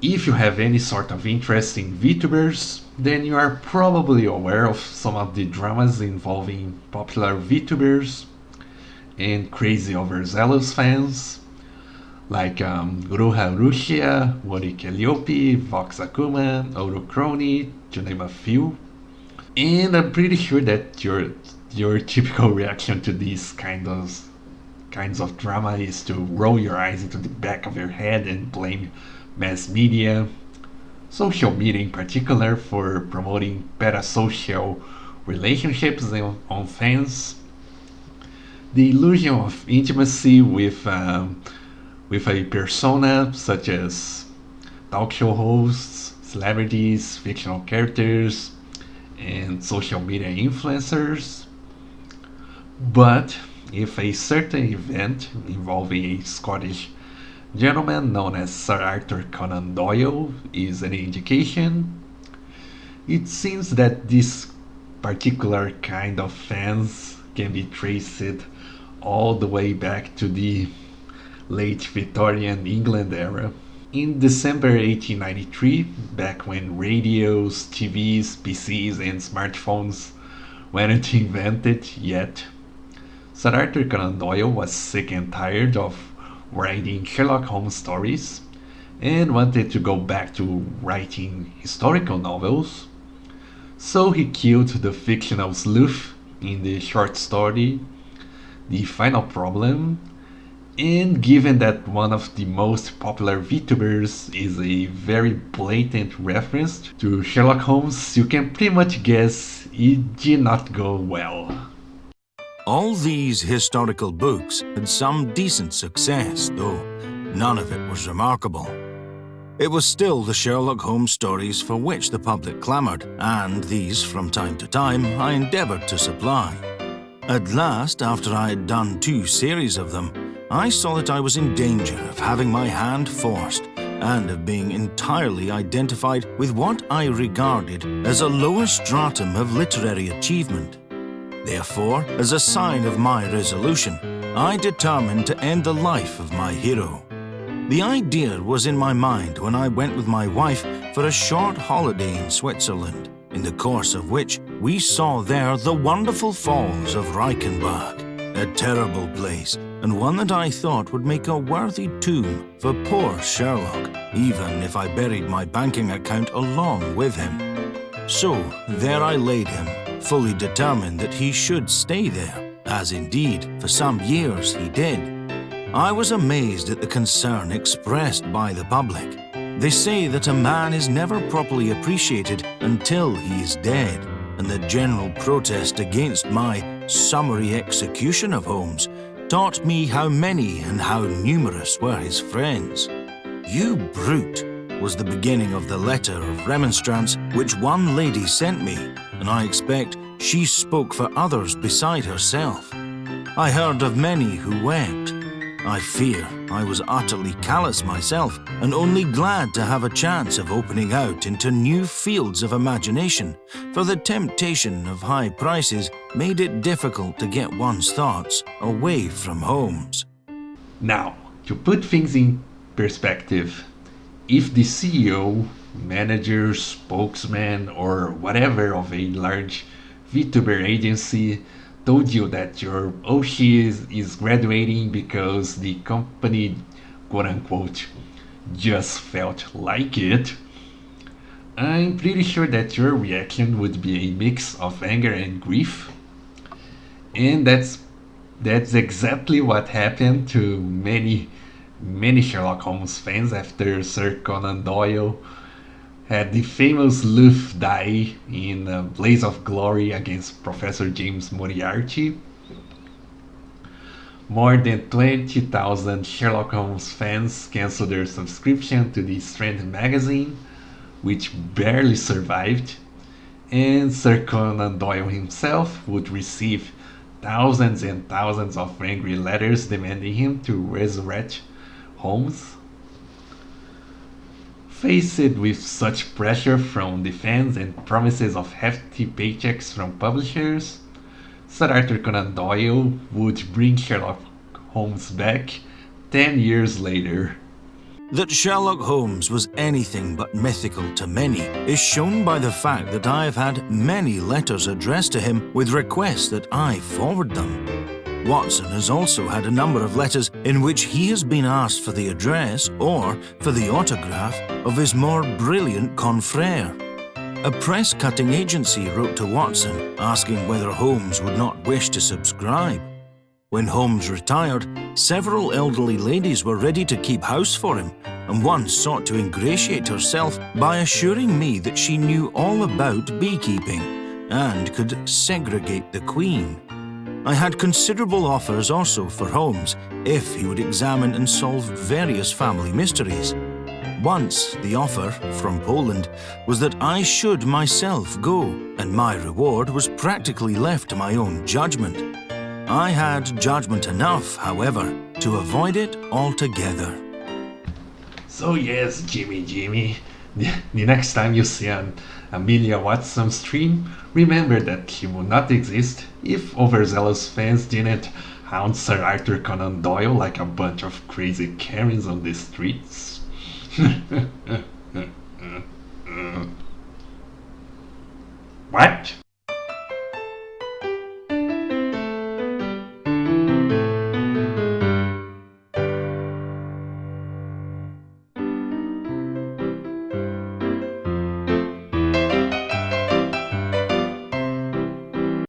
If you have any sort of interest in VTubers, then you are probably aware of some of the dramas involving popular VTubers and crazy overzealous fans, like Ruha Rushia, Wori Calliope, Vox Akuma, Orocrony, to name a few. And I'm pretty sure that your typical reaction to these kinds of drama is to roll your eyes into the back of your head and blame mass media, social media in particular, for promoting parasocial relationships on fans, the illusion of intimacy with a persona such as talk show hosts, celebrities, fictional characters, and social media influencers. But if a certain event involving a Scottish gentleman known as Sir Arthur Conan Doyle is any indication, it seems that this particular kind of fans can be traced all the way back to the late Victorian England era. In December 1893, back when radios, TVs, PCs, and smartphones weren't invented yet, Sir Arthur Conan Doyle was sick and tired of writing Sherlock Holmes stories and wanted to go back to writing historical novels. So he killed the fictional sleuth in the short story The Final Problem, and given that one of the most popular VTubers is a very blatant reference to Sherlock Holmes, you can pretty much guess it did not go well. All these historical books had some decent success, though none of it was remarkable. It was still the Sherlock Holmes stories for which the public clamoured, and these, from time to time, I endeavoured to supply. At last, after I had done 2 series of them, I saw that I was in danger of having my hand forced and of being entirely identified with what I regarded as a lower stratum of literary achievement. Therefore, as a sign of my resolution, I determined to end the life of my hero. The idea was in my mind when I went with my wife for a short holiday in Switzerland, in the course of which we saw there the wonderful falls of Reichenbach, a terrible place, and one that I thought would make a worthy tomb for poor Sherlock, even if I buried my banking account along with him. So there I laid him, fully determined that he should stay there, as indeed for some years he did. I was amazed at the concern expressed by the public. They say that a man is never properly appreciated until he is dead, and the general protest against my summary execution of Holmes taught me how many and how numerous were his friends. "You brute," was the beginning of the letter of remonstrance which one lady sent me, and I expect she spoke for others beside herself. I heard of many who wept. I fear I was utterly callous myself, and only glad to have a chance of opening out into new fields of imagination, for the temptation of high prices made it difficult to get one's thoughts away from Holmes. Now, to put things in perspective, if the CEO, manager, spokesman, or whatever of a large VTuber agency told you that your Oshi is graduating because the company, quote unquote, just felt like it, I'm pretty sure that your reaction would be a mix of anger and grief. And that's exactly what happened to many Sherlock Holmes fans after Sir Conan Doyle had the famous sleuth die in a blaze of glory against Professor James Moriarty. More than 20,000 Sherlock Holmes fans canceled their subscription to the Strand magazine, which barely survived, and Sir Conan Doyle himself would receive thousands and thousands of angry letters demanding him to resurrect Holmes. Faced with such pressure from the fans and promises of hefty paychecks from publishers, Sir Arthur Conan Doyle would bring Sherlock Holmes back 10 years later. That Sherlock Holmes was anything but mythical to many is shown by the fact that I have had many letters addressed to him with requests that I forward them. Watson has also had a number of letters in which he has been asked for the address or for the autograph of his more brilliant confrere. A press-cutting agency wrote to Watson asking whether Holmes would not wish to subscribe. When Holmes retired, several elderly ladies were ready to keep house for him, and one sought to ingratiate herself by assuring me that she knew all about beekeeping and could segregate the queen. I had considerable offers also for Holmes if he would examine and solve various family mysteries. Once the offer from Poland was that I should myself go, and my reward was practically left to my own judgment. I had judgment enough, however, to avoid it altogether. So yes, Jimmy, the next time you see an Amelia Watson stream, remember that he would not exist if overzealous fans didn't hound Sir Arthur Conan Doyle like a bunch of crazy Karens on the streets. What?